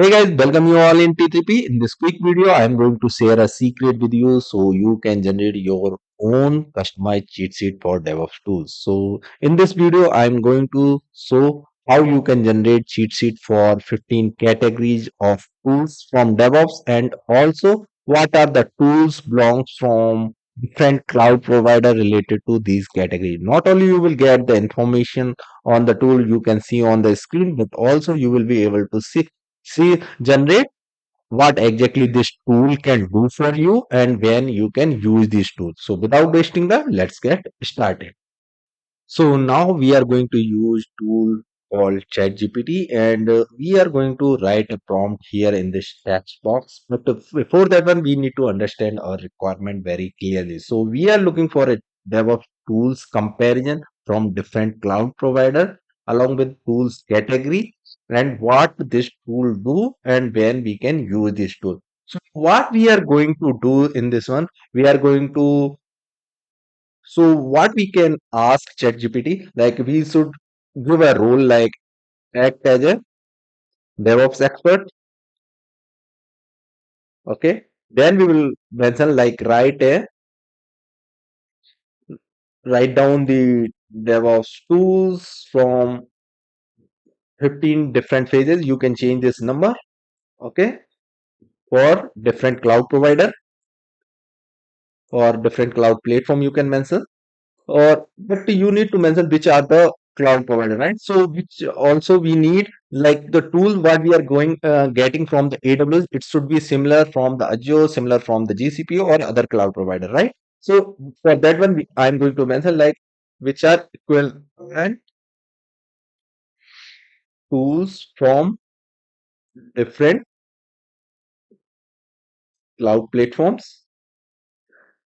Hey guys, welcome you all in T3P. In this quick video, I am going to share a secret with you so you can generate your own customized cheat sheet for DevOps tools. So in this video, I am going to show how you can generate cheat sheet for 15 categories of tools from DevOps and also what are the tools belongs from different cloud provider related to these categories. Not only you will get the information on the tool you can see on the screen, but also you will be able to see generate what exactly this tool can do for you and when you can use this tool. So without wasting time, let's get started. So now we are going to use tool called ChatGPT and we are going to write a prompt here in this text box. But before that one, we need to understand our requirement very clearly. So we are looking for a DevOps tools comparison from different cloud provider along with tools category and what this tool do and when we can use this tool. So what we are going to do in this one, we are going to so what we can ask ChatGPT, like we should give a role like act as a DevOps expert. Okay. Then we will mention like write down the DevOps tools from 15 different phases. You can change this number. Okay. For different cloud provider or different cloud platform you can mention. Or but you need to mention which are the cloud provider, right? So which also we need like the tool what we are going getting from the AWS, it should be similar from the Azure, similar from the GCP or other cloud provider, right? So for that one I'm going to mention like which are equivalent tools from different cloud platforms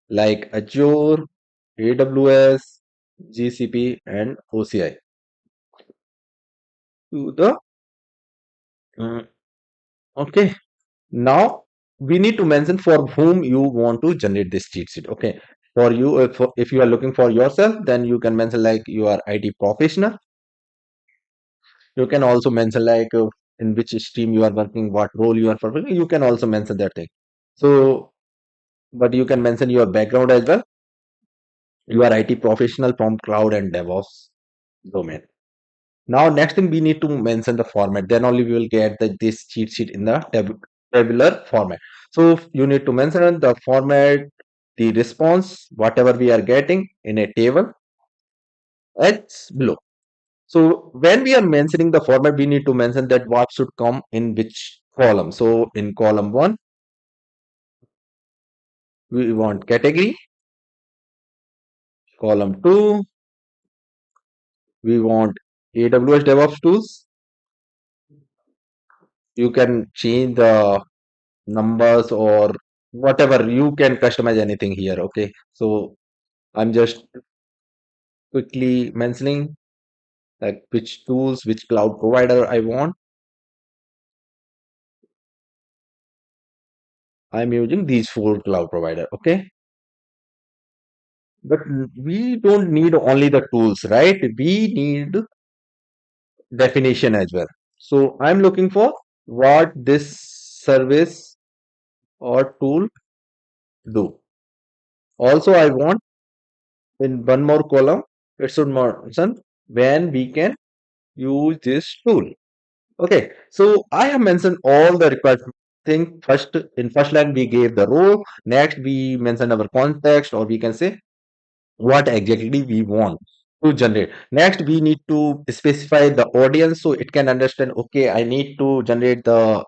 like Azure, AWS, GCP and OCI to the uh, okay. Now we need to mention for whom you want to generate this cheat sheet. Okay, for you, if you are looking for yourself, then you can mention like you are IT professional. You can also mention like in which stream you are working, what role you are performing. You can also mention that thing. So, but you can mention your background as well. You are IT professional from cloud and DevOps domain. Now, next thing we need to mention the format. Then only we will get this cheat sheet in the tabular format. So you need to mention the format, the response, whatever we are getting in a table as below. So when we are mentioning the format, we need to mention that what should come in which column. So in column 1, we want category. Column 2, we want AWS DevOps tools. You can change the numbers or whatever, you can customize anything here. Okay, so I'm just quickly mentioning like which tools, which cloud provider I want. I'm using these 4 cloud provider. Okay, but we don't need only the tools, right? We need definition as well. So I'm looking for what this service or tool do. Also I want in one more column, it should mention when we can use this tool. Okay, so I have mentioned all the required thing. First, in first line, we gave the role. Next, we mentioned our context, or we can say what exactly we want to generate. Next, we need to specify the audience so it can understand. Okay, I need to generate the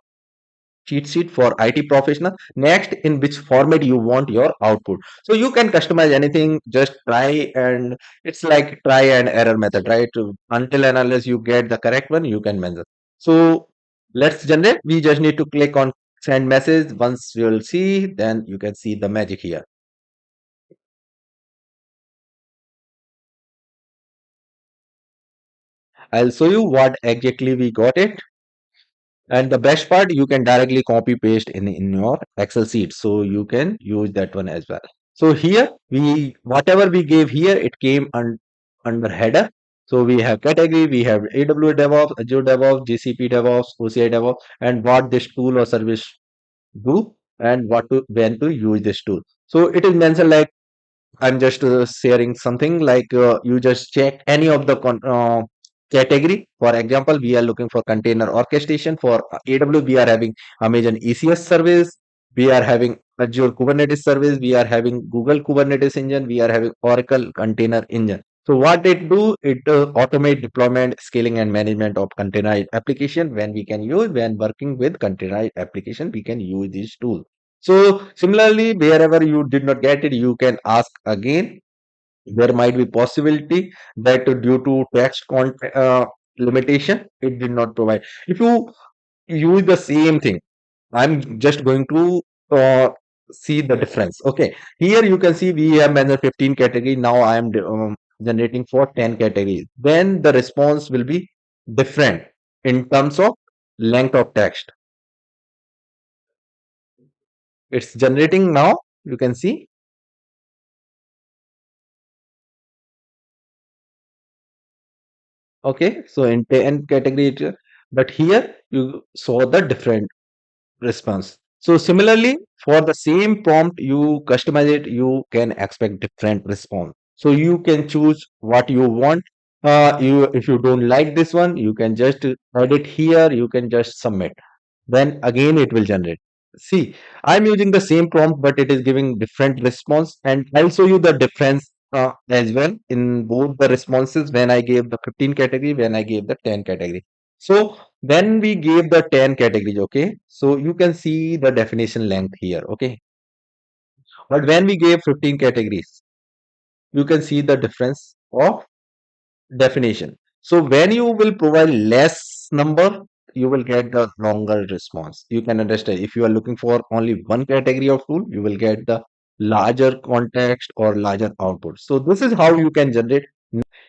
cheat sheet for IT professional. Next, in which format you want your output. So you can customize anything, just try and it's like try and error method, right? Until and unless you get the correct one, you can mention. So let's generate. We just need to click on send message. Once you will see, then you can see the magic here. I'll show you what exactly we got it. And the best part, you can directly copy paste in your Excel sheet. So you can use that one as well. So here we whatever we gave here, it came under header. So we have category, we have AWS DevOps, Azure DevOps, GCP DevOps, OCI DevOps, and what this tool or service do, and what to when to use this tool. So it is mentioned like I'm just sharing something like you just check any of the category. For example, we are looking for container orchestration. For AWS, we are having Amazon ECS service. We are having Azure Kubernetes service. We are having Google Kubernetes engine. We are having Oracle Container Engine. So what it do? It automate deployment, scaling, and management of containerized application. When working with containerized application, we can use this tool. So similarly, wherever you did not get it, you can ask again. There might be possibility that due to limitation, it did not provide. If you use the same thing, I'm just going to uh, see the difference. Okay, here you can see we have managed 15 category. Now I am generating for 10 categories. Then the response will be different in terms of length of text. It's generating now. You can see. Okay, so in 10 category, but here you saw the different response. So similarly, for the same prompt, you customize it, you can expect different response. So you can choose what you want. You if you don't like this one, you can just edit here. You can just submit. Then again, it will generate. See, I'm using the same prompt, but it is giving different response, and I'll show you the difference as well in both the responses when I gave the 15 category, when I gave the 10 category. So when we gave the 10 categories, okay, so you can see the definition length here, okay. But when we gave 15 categories, you can see the difference of definition. So when you will provide less number, you will get the longer response. You can understand if you are looking for only one category of tool, you will get the larger context or larger output. So this is how you can generate.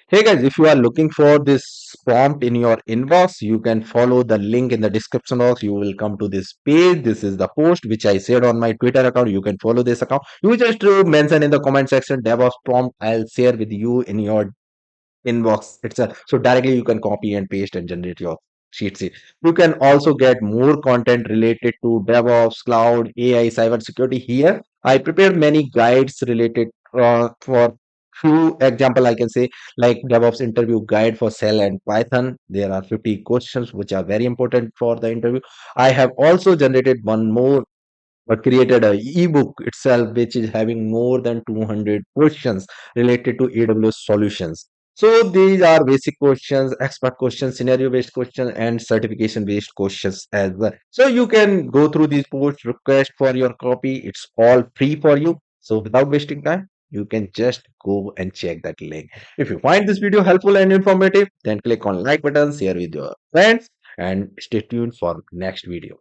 Hey guys, if you are looking for this prompt in your inbox, you can follow the link in the description box. You will come to this page. This is the post which I shared on my Twitter account. You can follow this account. You just mention in the comment section DevOps prompt. I'll share with you in your inbox itself. So directly you can copy and paste and generate your sheet sheet. You can also get more content related to DevOps, cloud, AI, cybersecurity. Here, I prepared many guides related for few example. I can say like DevOps interview guide for Shell and Python. There are 50 questions which are very important for the interview. I have also generated one more created a ebook itself which is having more than 200 questions related to AWS solutions. So these are basic questions, expert questions, scenario based questions, and certification based questions as well. So you can go through these posts, request for your copy. It's all free for you. So without wasting time, you can just go and check that link. If you find this video helpful and informative, then click on like button, share with your friends, and stay tuned for next video.